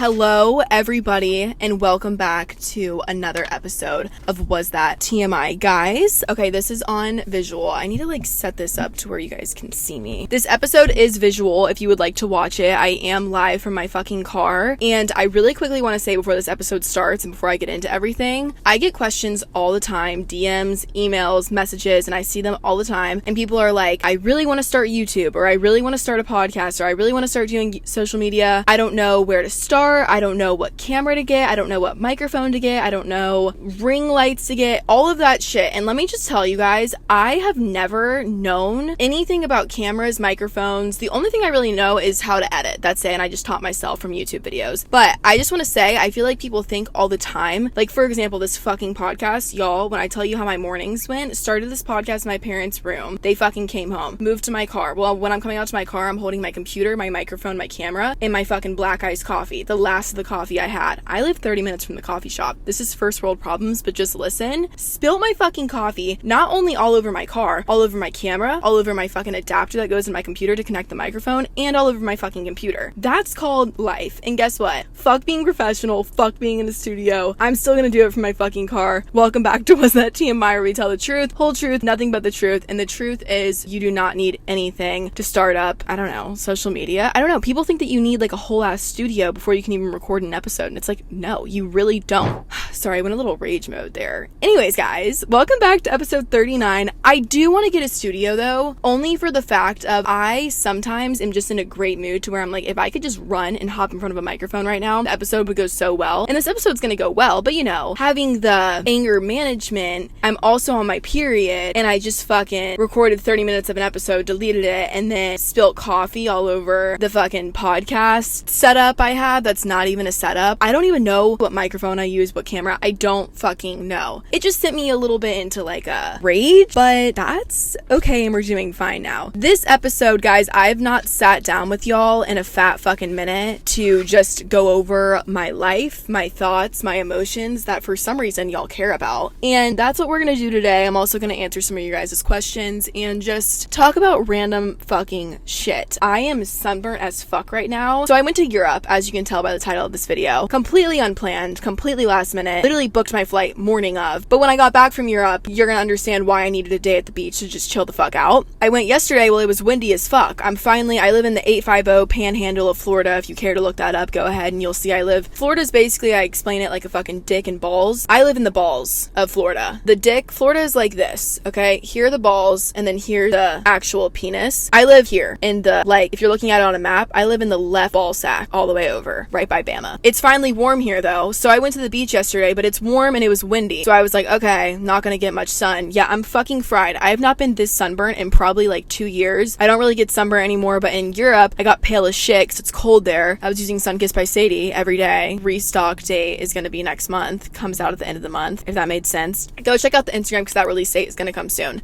Hello, everybody, and welcome back to another episode of Was That TMI, guys. Okay, this is on visual. I need to set this up to where you guys can see me. This episode is visual if you would like to watch it. I am live from my fucking car, and I really quickly want to say before this episode starts and before I get into everything, I get questions all the time, DMs, emails, messages, and I see them all the time, and people are like, I really want to start YouTube, or I really want to start a podcast, or I really want to start doing social media. I don't know where to start. I don't know what camera to get. I don't know what microphone to get. I don't know ring lights to get, all of that shit. And let me just tell you guys, I have never known anything about cameras, microphones. The only thing I really know is how to edit. That's it. And I just taught myself from YouTube videos. But I just want to say, I feel like people think all the time, like for example, this fucking podcast, y'all, when I tell you how my mornings went, started this podcast in my parents' room. They fucking came home, moved to my car. Well, when I'm coming out to my car, I'm holding my computer, my microphone, my camera, and my fucking black iced coffee. The last of the coffee I had. I live 30 minutes from the coffee shop. This is first world problems, but just listen. Spilt my fucking coffee, not only all over my car, all over my camera, all over my fucking adapter that goes in my computer to connect the microphone, and all over my fucking computer. That's called life. And guess what? Fuck being professional, fuck being in the studio. I'm still gonna do it from my fucking car. Welcome back to Was That TMI, where we tell the truth, whole truth, nothing but the truth. And the truth is, you do not need anything to start up, I don't know, social media. I don't know. People think that you need a whole ass studio before you can even record an episode, and it's no, you really don't. Sorry, I went a little rage mode there. Anyways, guys, welcome back to episode 39. I do want to get a studio though, only for the fact of I sometimes am just in a great mood to where I'm if I could just run and hop in front of a microphone right now, the episode would go so well. And this episode's gonna go well, but having the anger management, I'm also on my period, and I just fucking recorded 30 minutes of an episode, deleted it, and then spilt coffee all over the fucking podcast setup I have. That's not even a setup. I don't even know what microphone I use, what camera. I don't fucking know. It just sent me a little bit into a rage, but that's okay, and we're doing fine now. This episode, guys, I've not sat down with y'all in a fat fucking minute to just go over my life, my thoughts, my emotions that for some reason y'all care about. And that's what we're gonna do today. I'm also gonna answer some of you guys' questions and just talk about random fucking shit. I am sunburnt as fuck right now. So I went to Europe, as you can tell by the title of this video. Completely unplanned, completely last minute, literally booked my flight morning of. But when I got back from Europe, you're gonna understand why I needed a day at the beach to just chill the fuck out. I went yesterday, well, it was windy as fuck. I live in the 850 panhandle of Florida. If you care to look that up, go ahead and you'll see Florida's basically, I explain it like a fucking dick and balls. I live in the balls of Florida. The dick, Florida is like this, okay? Here are the balls, and then here's the actual penis. I live here in the, if you're looking at it on a map, I live in the left ball sack all the way over, right by Bama. It's finally warm here though, so I went to the beach yesterday, but it's warm and it was windy. So I was like, okay, not gonna get much sun. Yeah, I'm fucking fried. I have not been this sunburnt in probably 2 years. I don't really get sunburnt anymore, but in Europe, I got pale as shit because it's cold there. I was using Sunkissed by Sadie every day. Restock date is gonna be next month. Comes out at the end of the month, if that made sense. Go check out the Instagram because that release date is gonna come soon.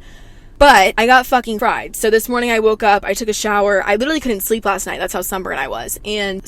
But I got fucking fried. So this morning I woke up, I took a shower. I literally couldn't sleep last night. That's how sunburned I was. And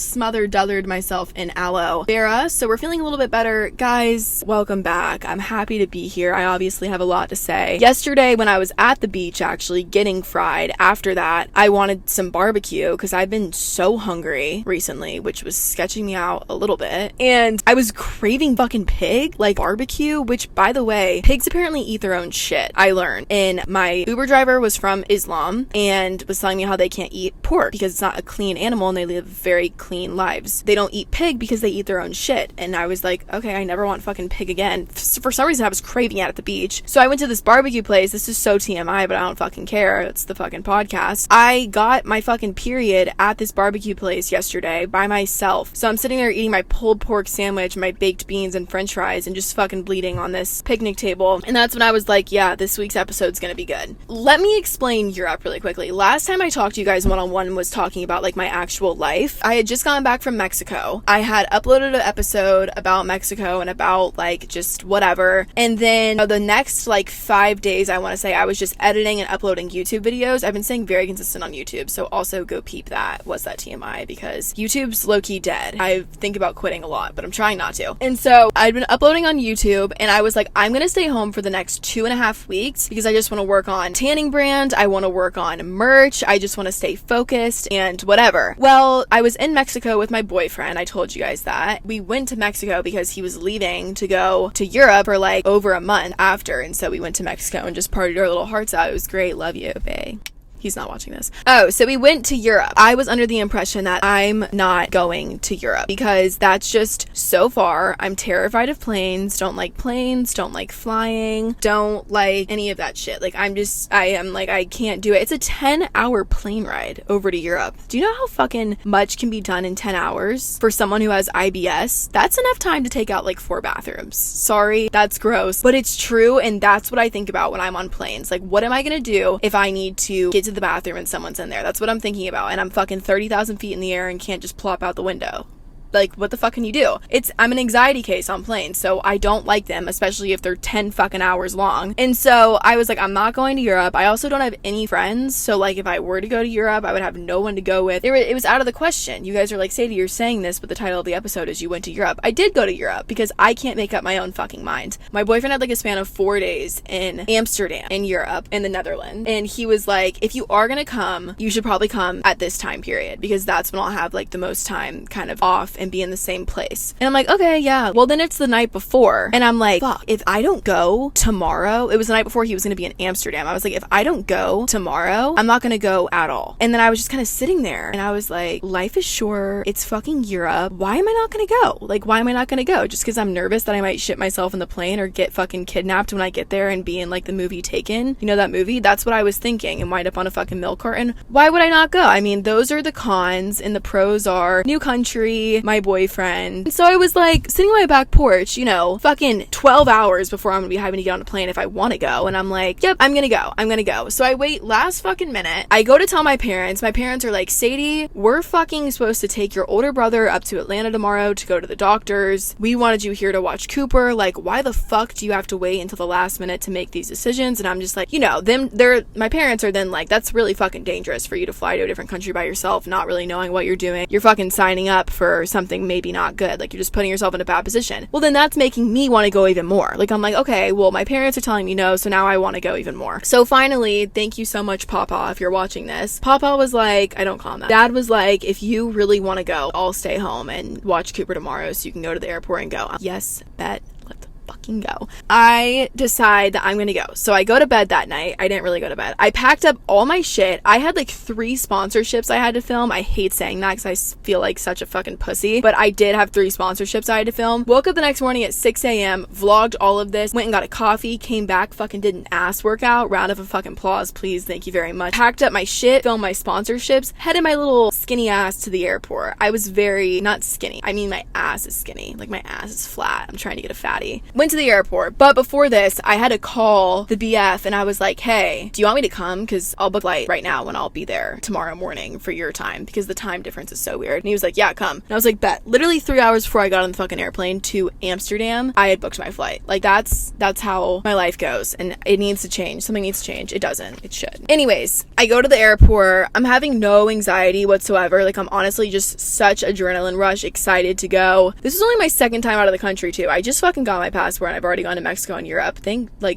duthered myself in aloe vera. So we're feeling a little bit better. Guys, welcome back. I'm happy to be here. I obviously have a lot to say. Yesterday when I was at the beach actually getting fried, after that, I wanted some barbecue because I've been so hungry recently, which was sketching me out a little bit. And I was craving fucking pig, barbecue, which by the way, pigs apparently eat their own shit. I learned. And my Uber driver was from Islam and was telling me how they can't eat pork because it's not a clean animal and they live very clean lives. They don't eat pig because they eat their own shit. And I was like, okay, I never want fucking pig again. For some reason I was craving it at the beach. So I went to this barbecue place. This is so TMI, but I don't fucking care. It's the fucking podcast. I got my fucking period at this barbecue place yesterday by myself. So I'm sitting there eating my pulled pork sandwich, my baked beans and french fries, and just fucking bleeding on this picnic table. And that's when I was like, yeah, this week's episode's gonna be good. Let me explain Europe really quickly. Last time I talked to you guys one-on-one was talking about my actual life. I had just gotten back from Mexico. I had uploaded an episode about Mexico and about just whatever. And then the next 5 days, I want to say, I was just editing and uploading YouTube videos. I've been staying very consistent on YouTube. So also go peep that. Was That TMI? Because YouTube's low-key dead. I think about quitting a lot, but I'm trying not to. And so I'd been uploading on YouTube and I was like, I'm going to stay home for the next 2.5 weeks because I just want to work on on tanning brand. I want to work on merch. I just want to stay focused and whatever. Well, I was in Mexico with my boyfriend. I told you guys that. We went to Mexico because he was leaving to go to Europe for like over a month after. And so we went to Mexico and just partied our little hearts out. It was great. Love you, bae. He's not watching this. Oh, so we went to Europe. I was under the impression that I'm not going to Europe because that's just so far. I'm terrified of planes, don't like flying, don't like any of that shit. Like, I can't do it. It's a 10-hour plane ride over to Europe. Do you know how fucking much can be done in 10 hours? For someone who has IBS, that's enough time to take out like 4 bathrooms. Sorry, that's gross, but it's true, and that's what I think about when I'm on planes. Like, what am I gonna do if I need to get to the bathroom and someone's in there? That's what I'm thinking about, and I'm fucking 30,000 feet in the air and can't just plop out the window. Like, what the fuck can you do? I'm an anxiety case on planes, so I don't like them, especially if they're 10 fucking hours long. And so I was like, I'm not going to Europe. I also don't have any friends, so like if I were to go to Europe, I would have no one to go with. It was out of the question. You guys are like, Sadie, you're saying this, but the title of the episode is you went to Europe. I did go to Europe because I can't make up my own fucking mind. My boyfriend had like a span of 4 days in Amsterdam, in Europe, in the Netherlands, and he was like, if you are gonna come, you should probably come at this time period because that's when I'll have like the most time kind of off and be in the same place. And I'm like, okay, yeah. Well, then it's the night before. And I'm like, fuck, if I don't go tomorrow, it was the night before he was going to be in Amsterdam. I was like, if I don't go tomorrow, I'm not going to go at all. And then I was just kind of sitting there and I was like, life is short. It's fucking Europe. Why am I not going to go? Like, why am I not going to go? Just because I'm nervous that I might shit myself in the plane or get fucking kidnapped when I get there and be in like the movie Taken. You know that movie? That's what I was thinking, and wind up on a fucking milk carton. Why would I not go? I mean, those are the cons, and the pros are new country, my boyfriend. And so I was like sitting on my back porch, you know, fucking 12 hours before I'm gonna be having to get on a plane if I want to go. And I'm like, yep, I'm gonna go. So I wait last fucking minute. I go to tell my parents. My parents are like, Sadie, we're fucking supposed to take your older brother up to Atlanta tomorrow to go to the doctors. We wanted you here to watch Cooper. Like, why the fuck do you have to wait until the last minute to make these decisions? And I'm just like, you know, my parents are then like, that's really fucking dangerous for you to fly to a different country by yourself, not really knowing what you're doing. You're fucking signing up for something maybe not good. Like, you're just putting yourself in a bad position. Well, then that's making me want to go even more. Like, I'm like, okay, well, my parents are telling me no, so now I want to go even more. So finally, thank you so much, Papa, if you're watching this. Papa was like, I don't call him that. Dad was like, if you really want to go, I'll stay home and watch Cooper tomorrow so you can go to the airport and go. Yes, bet. Fucking go. I decide that I'm gonna go. So I go to bed that night. I didn't really go to bed. I packed up all my shit. I had like 3 sponsorships I had to film. I hate saying that because I feel like such a fucking pussy, but I did have 3 sponsorships I had to film. Woke up the next morning at 6 a.m., vlogged all of this, went and got a coffee, came back, fucking did an ass workout. Round of fucking applause, please. Thank you very much. Packed up my shit, filmed my sponsorships, headed my little skinny ass to the airport. I was not skinny. I mean, my ass is skinny. Like, my ass is flat. I'm trying to get a fatty. Went to the airport, but before this, I had to call the BF and I was like, hey, do you want me to come? Because I'll book flight right now when I'll be there tomorrow morning for your time, because the time difference is so weird. And he was like, yeah, come. And I was like, bet. Literally 3 hours before I got on the fucking airplane to Amsterdam, I had booked my flight. Like, that's how my life goes, and it needs to change. Something needs to change. It doesn't. It should. Anyways, I go to the airport. I'm having no anxiety whatsoever. Like, I'm honestly just such adrenaline rush, excited to go. This is only my 2nd time out of the country too. I just fucking got my passport and I've already gone to Mexico and Europe.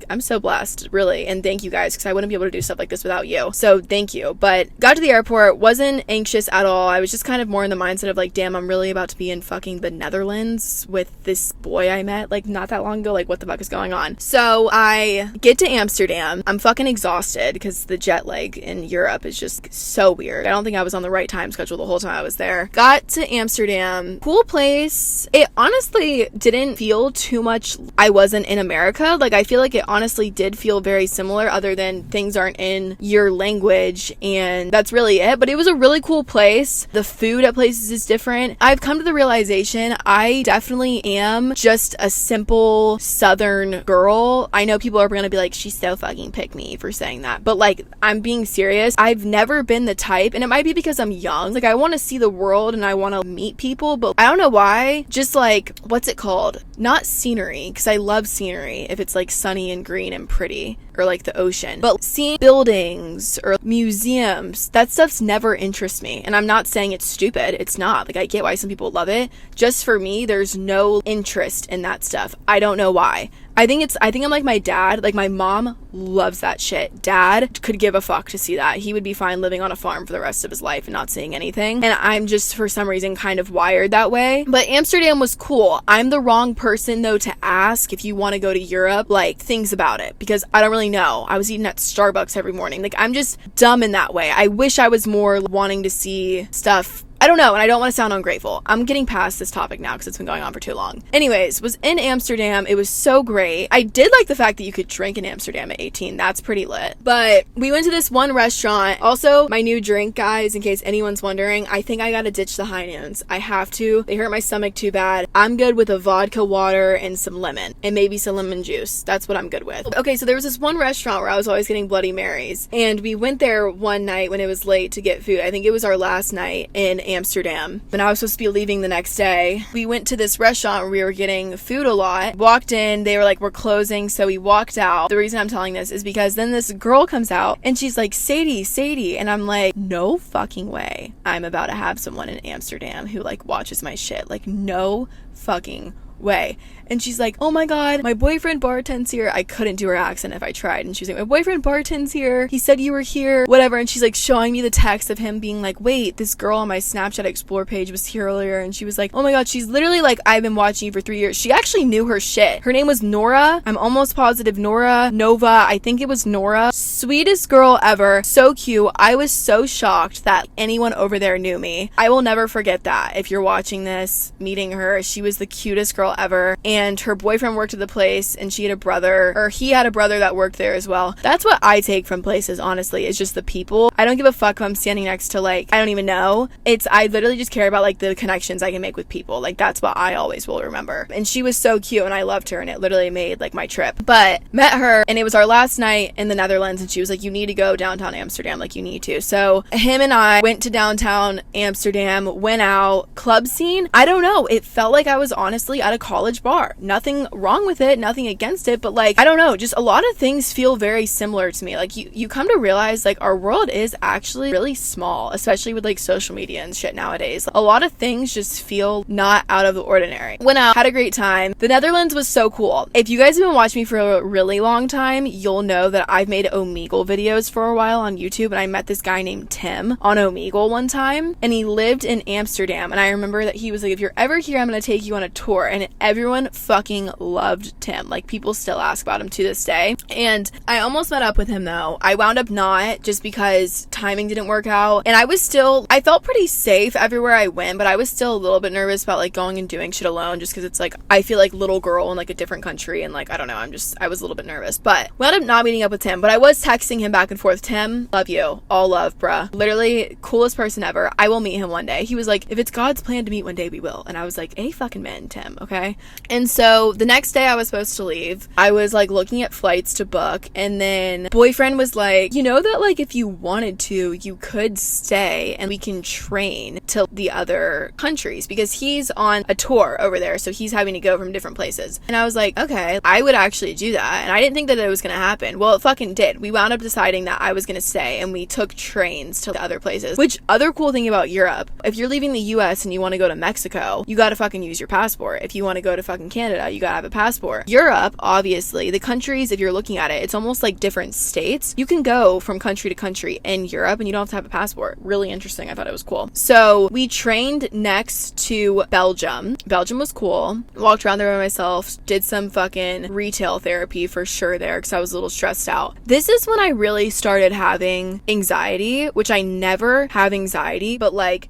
I'm so blessed, really, and thank you guys, because I wouldn't be able to do stuff like this without you. So thank you. But got to the airport, wasn't anxious at all. I was just kind of more in the mindset of like, damn, I'm really about to be in fucking the Netherlands with this boy I met like not that long ago. Like, what the fuck is going on? So I get to Amsterdam. I'm fucking exhausted because the jet lag in Europe is just so weird. I don't think I was on the right time schedule the whole time I was there. Got to Amsterdam. Cool place. It honestly didn't feel too much. I wasn't in America. Like, I feel like it honestly did feel very similar, other than things aren't in your language, and that's really it. But it was a really cool place. The food at places is different. I've come to the realization I definitely am just a simple Southern girl. I know people are gonna be like, she's so fucking pick me for saying that, but like, I'm being serious. I've never been the type, and it might be because I'm young. Like, I want to see the world and I want to meet people, but I don't know why. Just like, what's it called? Not scenery, because I love scenery if it's like sunny and green and pretty, or like the ocean, but seeing buildings or museums, that stuff's never interested me. And I'm not saying it's stupid, it's not. Like, I get why some people love it. Just for me, there's no interest in that stuff. I don't know why. I think I'm like my dad. Like, my mom loves that shit. Dad could give a fuck to see that. He would be fine living on a farm for the rest of his life and not seeing anything. And I'm just, for some reason, kind of wired that way. But Amsterdam was cool. I'm the wrong person, though, to ask if you want to go to Europe, like, things about it, because I don't really know. I was eating at Starbucks every morning. Like, I'm just dumb in that way. I wish I was more wanting to see stuff. I don't know, and I don't want to sound ungrateful. I'm getting past this topic now because it's been going on for too long. Anyways, was in Amsterdam. It was so great. I did like the fact that you could drink in Amsterdam at 18. That's pretty lit. But we went to this one restaurant. Also, my new drink, guys, in case anyone's wondering, I think I gotta ditch the high noons. I have to. They hurt my stomach too bad. I'm good with a vodka water and some lemon, and maybe some lemon juice. That's what I'm good with. Okay, so there was this one restaurant where I was always getting Bloody Marys, and we went there one night when it was late to get food. I think it was our last night in Amsterdam, and I was supposed to be leaving the next day. We went to this restaurant where we were getting food a lot. Walked in, they were like, we're closing, so we walked out. The reason I'm telling this is because then this girl comes out and she's like, Sadie, and I'm like, no fucking way I'm about to have someone in Amsterdam who like watches my shit. Like, no fucking way. And she's like, oh my god, my boyfriend bartends here. I couldn't do her accent if I tried. And she's like, my boyfriend bartends here. He said you were here, whatever. And she's like showing me the text of him being like, wait, this girl on my Snapchat Explore page was here earlier. And she was like, oh my god, she's literally like, I've been watching you for 3 years. She actually knew her shit. Her name was Nora. I'm almost positive Nova. I think it was Nora. Sweetest girl ever. So cute. I was so shocked that anyone over there knew me. I will never forget that. If you're watching this, meeting her, she was the cutest girl ever. And her boyfriend worked at the place, and he had a brother that worked there as well. That's what I take from places, honestly, is just the people. I don't give a fuck if I'm standing next to, like, I don't even know. I literally just care about, like, the connections I can make with people. Like, that's what I always will remember. And she was so cute, and I loved her, and it literally made, like, my trip. But met her, and it was our last night in the Netherlands, and she was like, you need to go downtown Amsterdam. Like, you need to. So him and I went to downtown Amsterdam, went out, club scene. I don't know. It felt like I was honestly at a college bar. Nothing wrong with it, nothing against it, but like, I don't know, just a lot of things feel very similar to me. Like, you come to realize, like, our world is actually really small, especially with like social media and shit nowadays. A lot of things just feel not out of the ordinary. Went out, had a great time. The Netherlands was so cool. If you guys have been watching me for a really long time, you'll know that I've made Omegle videos for a while on YouTube, and I met this guy named Tim on Omegle one time, and he lived in Amsterdam, and I remember that he was like, if you're ever here, I'm gonna take you on a tour, and everyone fucking loved Tim. Like, people still ask about him to this day. And I almost met up with him though. I wound up not, just because timing didn't work out. And I felt pretty safe everywhere I went, but I was still a little bit nervous about like going and doing shit alone, just because it's like, I feel like little girl in like a different country, and like, I don't know, I was a little bit nervous. But wound up not meeting up with Tim, but I was texting him back and forth. Tim, love you. All love, bruh. Literally coolest person ever. I will meet him one day. He was like, if it's God's plan to meet one day, we will. And I was like, a fucking man, Tim, okay? And so the next day I was supposed to leave, I was like looking at flights to book, and then boyfriend was like, you know that like if you wanted to, you could stay and we can train to the other countries, because he's on a tour over there, so he's having to go from different places. And I was like, okay, I would actually do that. And I didn't think that it was gonna happen. Well, it fucking did. We wound up deciding that I was gonna stay, and we took trains to other places. Which, other cool thing about Europe, if you're leaving the US and you want to go to Mexico, you gotta fucking use your passport. If you want to go to fucking Canada, you gotta have a passport. Europe, obviously, the countries, if you're looking at it, it's almost like different states. You can go from country to country in Europe and you don't have to have a passport. Really interesting. I thought it was cool. So we trained next to Belgium. Belgium was cool. Walked around there by myself, did some fucking retail therapy for sure there, because I was a little stressed out. This is when I really started having anxiety, which I never have anxiety, but like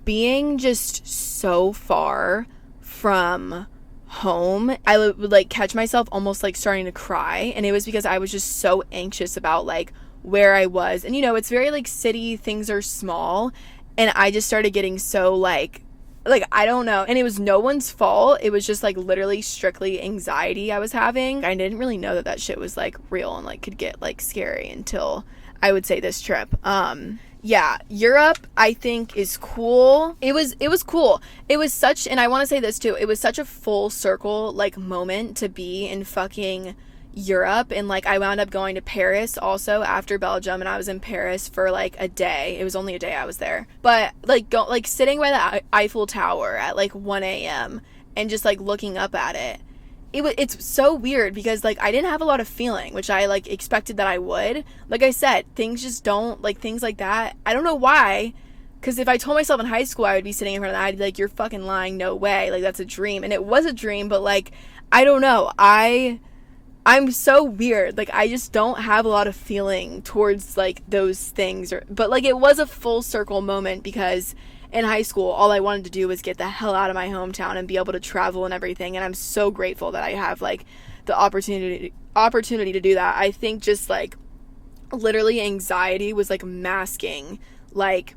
being just so far from home, I would like catch myself almost like starting to cry, and it was because I was just so anxious about like where I was. And you know, it's very like city, things are small, and I just started getting so like I don't know, and it was no one's fault. It was just like literally strictly anxiety I was having. I didn't really know that shit was like real and like could get like scary until I would say this trip. Yeah, Europe, I think, is cool. It was cool. It was such, and I want to say this too, it was such a full circle, like, moment to be in fucking Europe. And, like, I wound up going to Paris also after Belgium, and I was in Paris for, like, a day. It was only a day I was there. But, like, sitting by the Eiffel Tower at, like, 1 a.m. and just, like, looking up at it. it's so weird because like I didn't have a lot of feeling, which I like expected that I would. Like I said, things just don't, like things like that, I don't know why, because if I told myself in high school I would be sitting in front of that, I'd be like, you're fucking lying, no way, like that's a dream. And it was a dream, but like I don't know, I'm so weird, like I just don't have a lot of feeling towards like those things, but like it was a full circle moment because in high school, all I wanted to do was get the hell out of my hometown and be able to travel and everything. And I'm so grateful that I have like the opportunity to do that. I think just like literally anxiety was like masking like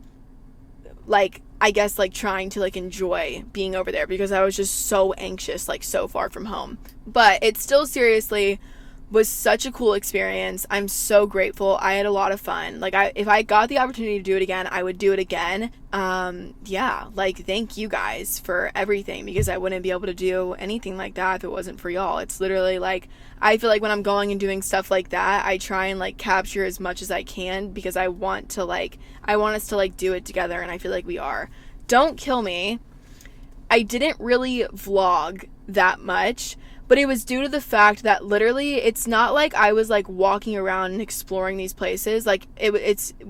I guess like trying to like enjoy being over there because I was just so anxious, like so far from home. But it still seriously was such a cool experience. I'm so grateful. I had a lot of fun. Like if I got the opportunity to do it again, I would do it again. Yeah, like thank you guys for everything because I wouldn't be able to do anything like that if it wasn't for y'all. It's literally like I feel like when I'm going and doing stuff like that, I try and like capture as much as I can because I want us to like do it together, and I feel like we are. Don't kill me. I didn't really vlog that much, but it was due to the fact that literally it's not like I was like walking around and exploring these places. Like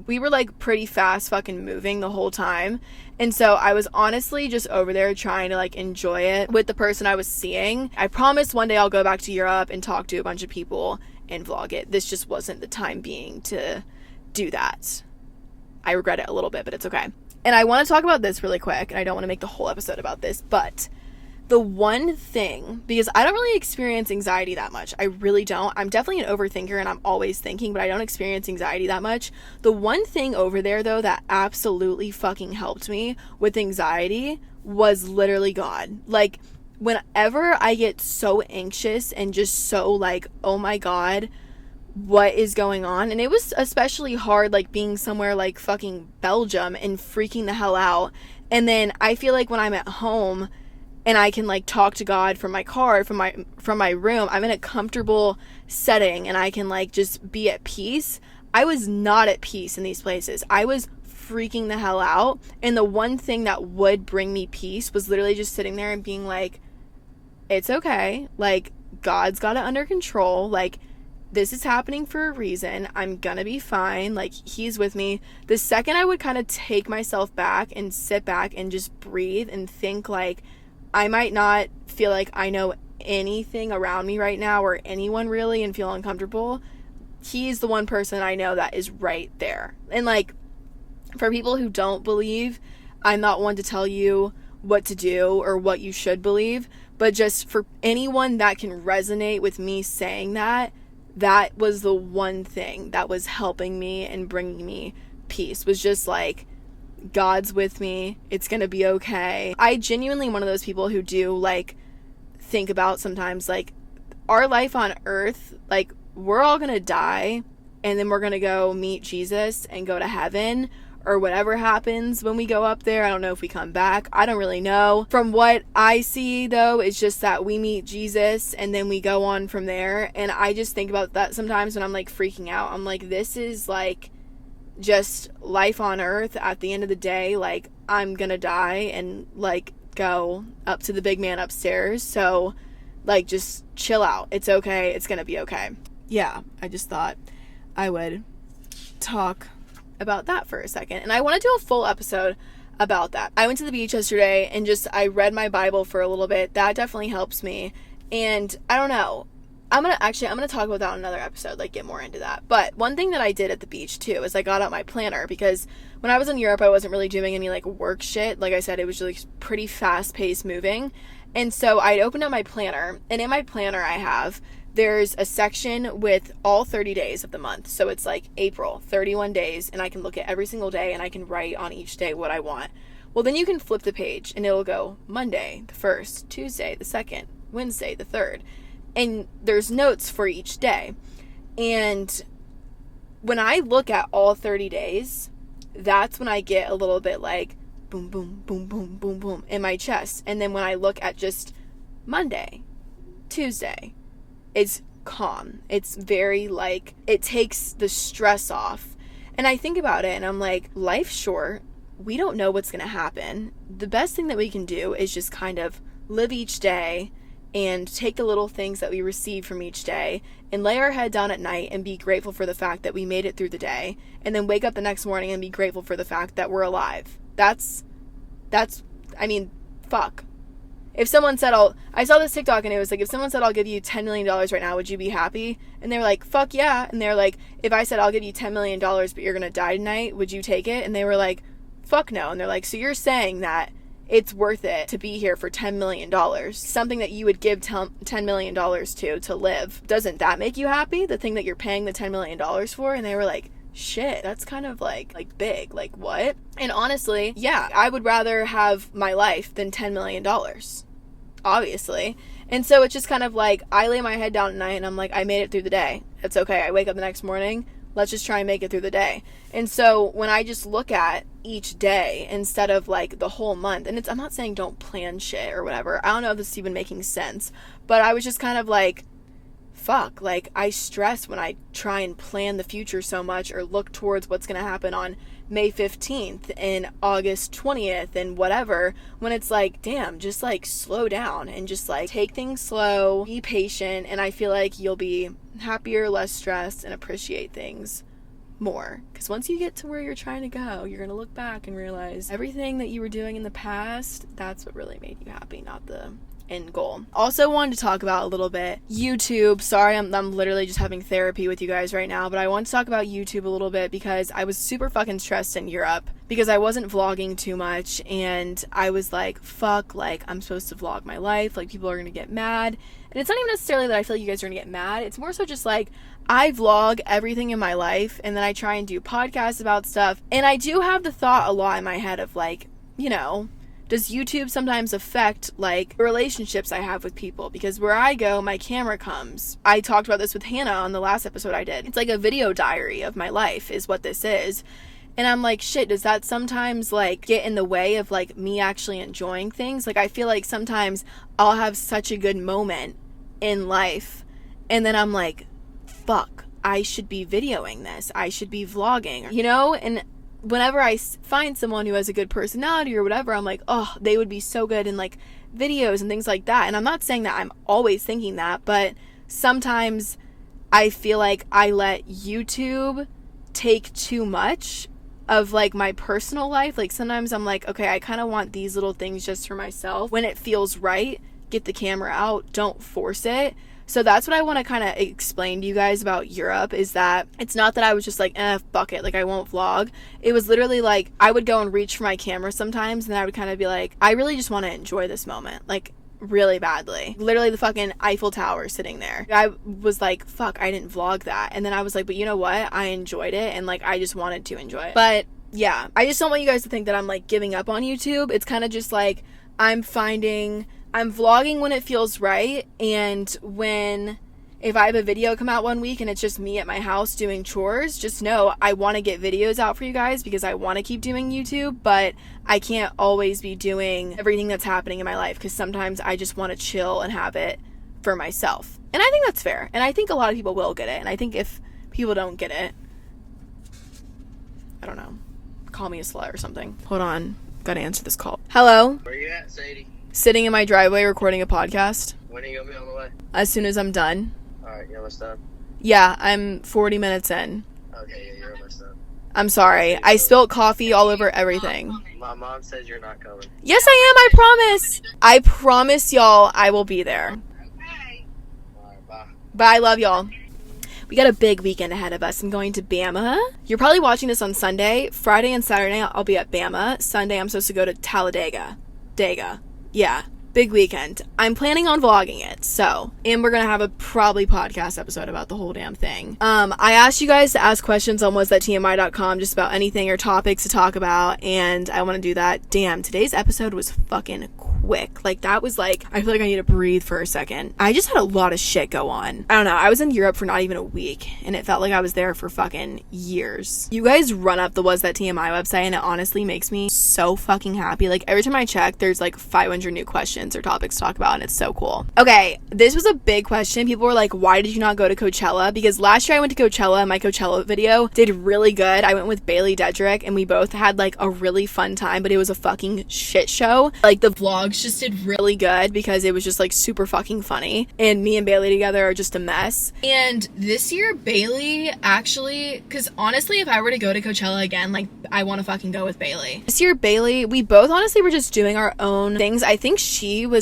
we were like pretty fast fucking moving the whole time. And so I was honestly just over there trying to like enjoy it with the person I was seeing. I promise one day I'll go back to Europe and talk to a bunch of people and vlog it. This just wasn't the time being to do that. I regret it a little bit, but it's okay. And I want to talk about this really quick, and I don't want to make the whole episode about this, but the one thing, because I don't really experience anxiety that much. I really don't. I'm definitely an overthinker and I'm always thinking, but I don't experience anxiety that much. The one thing over there though that absolutely fucking helped me with anxiety was literally God. Like whenever I get so anxious and just so like, oh my God, what is going on? And it was especially hard like being somewhere like fucking Belgium and freaking the hell out. And then I feel like when I'm at home and I can like talk to God from my car, from my room, I'm in a comfortable setting and I can like just be at peace. I was not at peace in these places. I was freaking the hell out. And the one thing that would bring me peace was literally just sitting there and being like, it's okay. Like God's got it under control. Like this is happening for a reason. I'm gonna be fine. Like he's with me. The second I would kind of take myself back and sit back and just breathe and think like, I might not feel like I know anything around me right now or anyone really and feel uncomfortable. He's the one person I know that is right there. And like for people who don't believe, I'm not one to tell you what to do or what you should believe, but just for anyone that can resonate with me saying that was the one thing that was helping me and bringing me peace, was just like, God's with me. It's gonna be okay. I genuinely am one of those people who do like think about sometimes like our life on earth, like we're all gonna die and then we're gonna go meet Jesus and go to heaven or whatever happens when we go up there. I don't know if we come back. I don't really know. From what I see though, it's just that we meet Jesus and then we go on from there. And I just think about that sometimes when I'm like freaking out. I'm like, this is like just life on earth. At the end of the day, like I'm gonna die and like go up to the big man upstairs, so like just chill out. It's okay. It's gonna be okay. Yeah, I just thought I would talk about that for a second, and I want to do a full episode about that. I went to the beach yesterday and just I read my Bible for a little bit. That definitely helps me. And I don't know, I'm gonna talk about that on another episode, like get more into that. But one thing that I did at the beach too is I got out my planner, because when I was in Europe I wasn't really doing any like work shit. Like I said, it was really pretty fast paced moving. And so I opened up my planner, and in my planner there's a section with all 30 days of the month. So it's like April, 31 days, and I can look at every single day and I can write on each day what I want. Well, then you can flip the page and it'll go Monday the 1st, Tuesday the 2nd, Wednesday the 3rd. And there's notes for each day. And when I look at all 30 days, that's when I get a little bit like boom, boom, boom, boom, boom, boom in my chest. And then when I look at just Monday, Tuesday, it's calm. It's very like, it takes the stress off. And I think about it and I'm like, life's short. We don't know what's going to happen. The best thing that we can do is just kind of live each day and take the little things that we receive from each day and lay our head down at night and be grateful for the fact that we made it through the day, and then wake up the next morning and be grateful for the fact that we're alive. Fuck. If someone said, I saw this TikTok and it was like, if someone said, I'll give you $10 million right now, would you be happy? And they were like, fuck yeah. And they're like, if I said, I'll give you $10 million, but you're going to die tonight, would you take it? And they were like, fuck no. And they're like, so you're saying that it's worth it to be here for $10 million, something that you would give $10 million to live. Doesn't that make you happy? The thing that you're paying the $10 million for? And they were like, shit, that's kind of like big, like what? And honestly, yeah, I would rather have my life than $10 million, obviously. And so it's just kind of like, I lay my head down at night and I'm like, I made it through the day. It's okay. I wake up the next morning, let's just try and make it through the day. And so when I just look at each day instead of like the whole month, and I'm not saying don't plan shit or whatever, I don't know if this is even making sense, but I was just kind of like, fuck, like I stress when I try and plan the future so much or look towards what's going to happen on May 15th and August 20th and whatever, when it's like, damn, just like slow down and just like take things slow, be patient, and I feel like you'll be happier, less stressed, and appreciate things more. Because once you get to where you're trying to go, you're going to look back and realize everything that you were doing in the past, that's what really made you happy, not the end goal. Also wanted to talk about a little bit YouTube. Sorry, I'm literally just having therapy with you guys right now, but I want to talk about YouTube a little bit because I was super fucking stressed in Europe because I wasn't vlogging too much, and I was like, fuck, like I'm supposed to vlog my life, like people are gonna get mad. And it's not even necessarily that I feel like you guys are gonna get mad, it's more so just like I vlog everything in my life and then I try and do podcasts about stuff, and I do have the thought a lot in my head of like, you know, does YouTube sometimes affect like the relationships I have with people? Because where I go, my camera comes. I talked about this with Hannah on the last episode I did. It's like a video diary of my life is what this is. And I'm like, shit, does that sometimes like get in the way of like me actually enjoying things? Like I feel like sometimes I'll have such a good moment in life and then I'm like, fuck, I should be videoing this. I should be vlogging, you know? And whenever I find someone who has a good personality or whatever, I'm like, oh, they would be so good in like videos and things like that. And I'm not saying that I'm always thinking that, but sometimes I feel like I let YouTube take too much of like my personal life. Like sometimes I'm like, okay, I kind of want these little things just for myself. When it feels right, get the camera out, don't force it. So that's what I want to kind of explain to you guys about Europe, is that it's not that I was just like, fuck it, like I won't vlog. It was literally like I would go and reach for my camera sometimes and I would kind of be like, I really just want to enjoy this moment, like really badly. Literally the fucking Eiffel Tower sitting there. I was like, fuck, I didn't vlog that. And then I was like, but you know what? I enjoyed it and like I just wanted to enjoy it. But yeah, I just don't want you guys to think that I'm like giving up on YouTube. It's kind of just like I'm vlogging when it feels right, and if I have a video come out one week and it's just me at my house doing chores, just know I want to get videos out for you guys because I want to keep doing YouTube, but I can't always be doing everything that's happening in my life because sometimes I just want to chill and have it for myself. And I think that's fair, and I think a lot of people will get it, and I think if people don't get it, I don't know, call me a slut or something. Hold on, gotta answer this call. Hello? Where you at, Sadie? Sitting in my driveway recording a podcast. When are you gonna be on the way? As soon as I'm done. Alright, you're almost done? Yeah, I'm 40 minutes in. Okay, yeah, you're almost done. I'm sorry. I spilled coffee all over everything. My mom says you're not coming. Yes, I am. I promise. I promise y'all I will be there. Okay. Alright, bye. Bye. Love y'all. We got a big weekend ahead of us. I'm going to Bama. You're probably watching this on Sunday. Friday and Saturday, I'll be at Bama. Sunday, I'm supposed to go to Talladega. Yeah, big weekend. I'm planning on vlogging it, so, and we're gonna have a probably podcast episode about the whole damn thing. I asked you guys to ask questions on whatsthattmi.com just about anything or topics to talk about, and I want to do that. Damn, today's episode was fucking quick. Like, that was like, I feel like I need to breathe for a second. I just had a lot of shit go on. I don't know, I was in Europe for not even a week, and it felt like I was there for fucking years. You guys run up the Was That TMI website, and it honestly makes me so fucking happy. Like, every time I check, there's like 500 new questions or topics to talk about, and it's so cool. Okay, this was a big question. People were like, why did you not go to Coachella? Because last year I went to Coachella, and my Coachella video did really good. I went with Bailey Dedrick, and we both had like a really fun time, but it was a fucking shit show. Like, the vlog vlogs just did really good because it was just like super fucking funny. And me and Bailey together are just a mess. And this year, Bailey actually, because honestly, if I were to go to Coachella again, like I want to fucking go with Bailey. This year, Bailey, we both honestly were just doing our own things. I think she's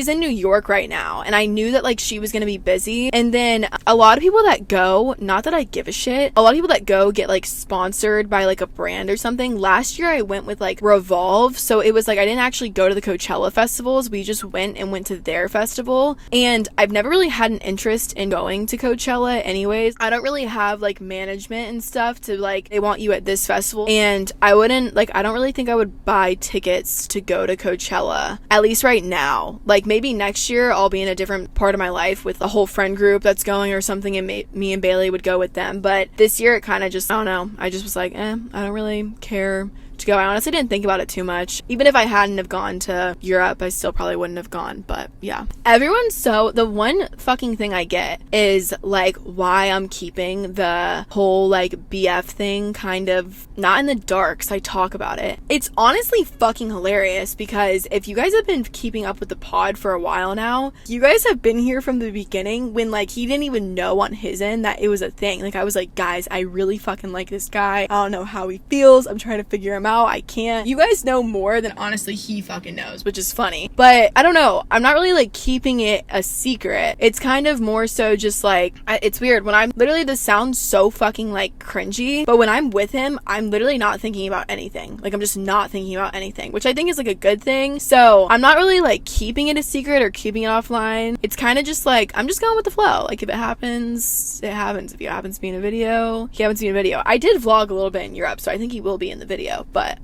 in New York right now. And I knew that like she was going to be busy. And then a lot of people that go, not that I give a shit, a lot of people that go get like sponsored by like a brand or something. Last year I went with like Revolve, so it was like I didn't actually go to the Coachella festivals, we just went to their festival. And I've never really had an interest in going to Coachella anyways. I don't really have like management and stuff to like, they want you at this festival, and I don't really think I would buy tickets to go to Coachella, at least right now. Like maybe next year I'll be in a different part of my life with the whole friend group that's going or something, and me and Bailey would go with them. But this year it kind of just, I don't know, I just was like, I don't really care to go. I honestly didn't think about it too much. Even if I hadn't have gone to Europe, I still probably wouldn't have gone. But yeah, the one fucking thing I get is like why I'm keeping the whole like BF thing kind of not in the dark, because I talk about it. It's honestly fucking hilarious, because if you guys have been keeping up with the pod for a while now, you guys have been here from the beginning when like he didn't even know on his end that it was a thing. Like I was like, guys, I really fucking like this guy. I don't know how he feels. I'm trying to figure him out. I can't. You guys know more than honestly he fucking knows, which is funny. But I don't know. I'm not really like keeping it a secret. It's kind of more so just like, it's weird. When I'm literally, this sounds so fucking like cringy, but when I'm with him, I'm literally not thinking about anything. Like I'm just not thinking about anything, which I think is like a good thing. So I'm not really like keeping it a secret or keeping it offline. It's kind of just like, I'm just going with the flow. Like if it happens, it happens. If he happens to be in a video, he happens to be in a video. I did vlog a little bit in Europe, so I think he will be in the video. But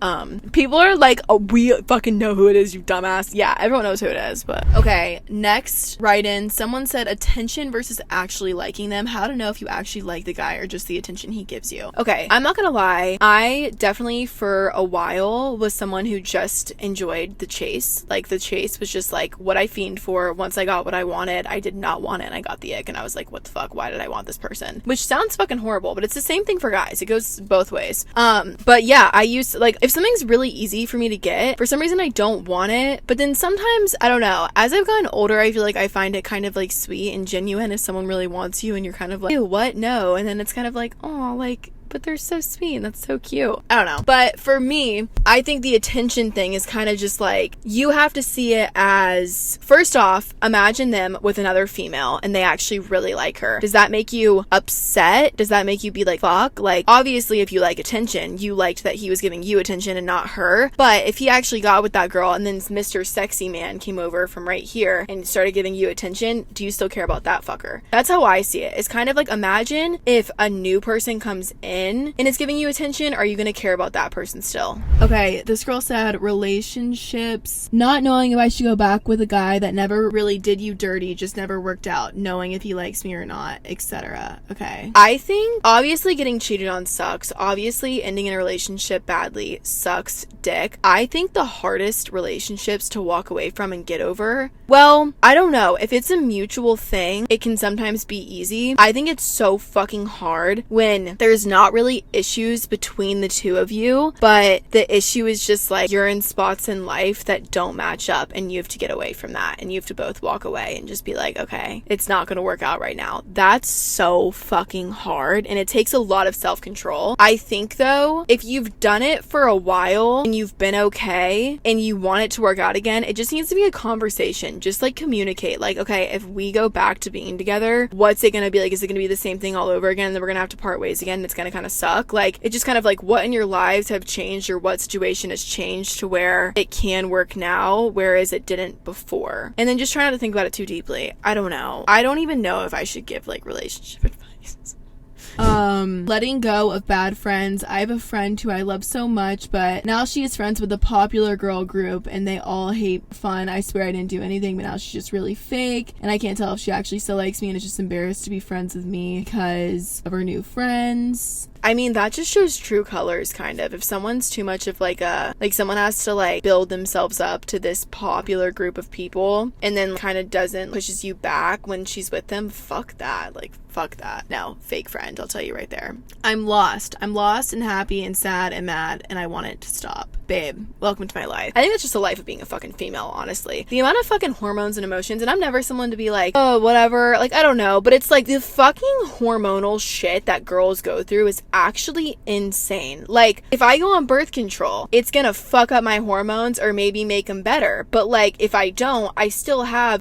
people are like, oh, we fucking know who it is, you dumbass. Yeah, everyone knows who it is. But okay, next write-in, someone said attention versus actually liking them. How to know if you actually like the guy or just the attention he gives you. Okay, I'm not gonna lie, I definitely for a while was someone who just enjoyed the chase. Like the chase was just like what I fiend for. Once I got what I wanted, I did not want it and I got the ick, and I was like, what the fuck, why did I want this person? Which sounds fucking horrible, but it's the same thing for guys. It goes both ways. But yeah, I used to, like, if something's really easy for me to get, for some reason I don't want it. But then sometimes, I don't know, as I've gotten older, I feel like I find it kind of like sweet and genuine if someone really wants you and you're kind of like, ew, what? No. And then it's kind of like, oh, like, but they're so sweet and that's so cute. I don't know. But for me, I think the attention thing is kind of just like, you have to see it as, first off, imagine them with another female and they actually really like her. Does that make you upset? Does that make you be like, fuck? Like, obviously if you like attention, you liked that he was giving you attention and not her. But if he actually got with that girl and then Mr. Sexy Man came over from right here and started giving you attention, do you still care about that fucker? That's how I see it. It's kind of like, imagine if a new person comes in and it's giving you attention, are you going to care about that person still? Okay, this girl said relationships, not knowing if I should go back with a guy that never really did you dirty, just never worked out, knowing if he likes me or not, etc. Okay, I think obviously getting cheated on sucks. Obviously ending in a relationship badly sucks dick. I think the hardest relationships to walk away from and get over, well, I don't know, if it's a mutual thing, it can sometimes be easy. I think it's so fucking hard when there's not really issues between the two of you, but the issue is just like you're in spots in life that don't match up and you have to get away from that and you have to both walk away and just be like, okay, it's not going to work out right now. That's so fucking hard and it takes a lot of self-control. I think though, if you've done it for a while and you've been okay and you want it to work out again, it just needs to be a conversation. Just like communicate, like, okay, if we go back to being together, what's it going to be like? Is it going to be the same thing all over again and then we're going to have to part ways again? It's going to kind of suck. Like, it just kind of like, what in your lives have changed or what situation has changed to where it can work now whereas it didn't before? And then just try not to think about it too deeply. I don't know. I don't even know if I should give like relationship advice. Letting go of bad friends. I have a friend who I love so much, but now she is friends with a popular girl group and they all hate fun. I swear I didn't do anything, but now she's just really fake and I can't tell if she actually still likes me and is just embarrassed to be friends with me because of her new friends. I mean, that just shows true colors, kind of. If someone's too much of like someone has to like build themselves up to this popular group of people and then kind of pushes you back when she's with them, fuck that. Like, fuck that. No, fake friend, I'll tell you right there. I'm lost and happy and sad and mad, and I want it to stop. Babe, welcome to my life. I think that's just the life of being a fucking female, honestly. The amount of fucking hormones and emotions, and I'm never someone to be like, oh, whatever, like, I don't know, but it's like the fucking hormonal shit that girls go through is actually insane. Like, if I go on birth control, it's gonna fuck up my hormones or maybe make them better, but like, if I don't, I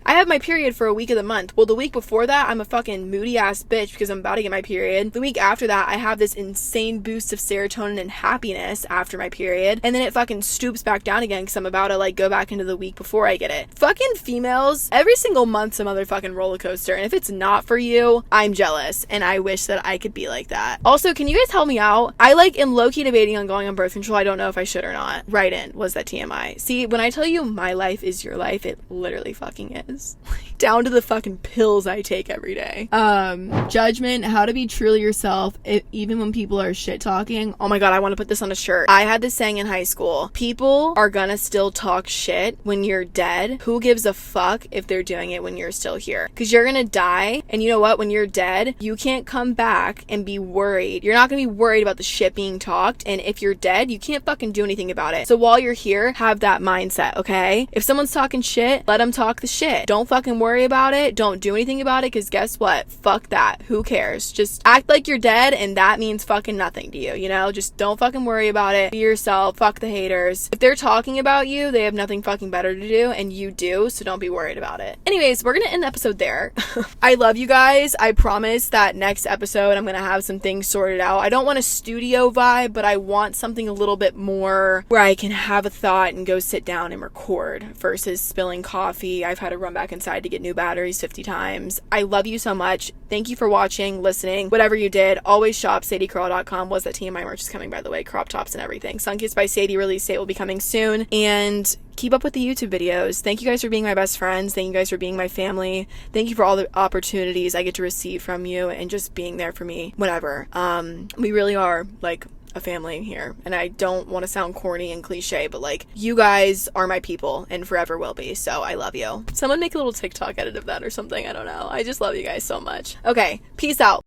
have my period for a week of the month. Well, the week before that, I'm a fucking moody ass bitch because I'm about to get my period. The week after that, I have this insane boost of serotonin and happiness after my period, and then it fucking stoops back down again because I'm about to like go back into the week before I get it. Fucking females, every single month's a motherfucking roller coaster, and if it's not for you, I'm jealous and I wish that I could be like that. Also, can you guys help me out? I like am low-key debating on going on birth control. I don't know if I should or not. Write in, was that TMI? See, when I tell you my life is your life, it literally fucking is. Down to the fucking pills I take every day. Judgment, how to be truly yourself even when people are shit talking. Oh my god, I want to put this on a shirt. I had this saying in high school. People are gonna still talk shit when you're dead. Who gives a fuck if they're doing it when you're still here? Because you're gonna die, and you know what? When you're dead, you can't come back and be worried. You're not gonna be worried about the shit being talked, and if you're dead, you can't fucking do anything about it. So while you're here, have that mindset, okay? If someone's talking shit, let them talk the shit. Don't fucking worry about it. Don't do anything about it, because guess what? Fuck that. Who cares? Just act like you're dead, and that means fucking nothing to you, you know? Just don't fucking worry about it. Be yourself. Fuck the haters. If they're talking about you, they have nothing fucking better to do, and you do, so don't be worried about it. Anyways, we're gonna end the episode there. I love you guys. I promise that next episode I'm gonna have some things sorted out. I don't want a studio vibe, but I want something a little bit more where I can have a thought and go sit down and record versus spilling coffee. I've had to run back inside to get new batteries 50 times. I love you so much. Thank you for watching, listening, whatever you did. Always shop sadiecurl.com. Was that TMI merch is coming, by the way, crop tops and everything. Sunkissed by Sadie release date will be coming soon, and keep up with the YouTube videos. Thank you guys for being my best friends. Thank you guys for being my family. Thank you for all the opportunities I get to receive from you and just being there for me whenever. We really are like a family here, and I don't want to sound corny and cliche, but like, you guys are my people and forever will be, so I love you. Someone make a little TikTok edit of that or something. I don't know. I just love you guys so much. Okay, peace out.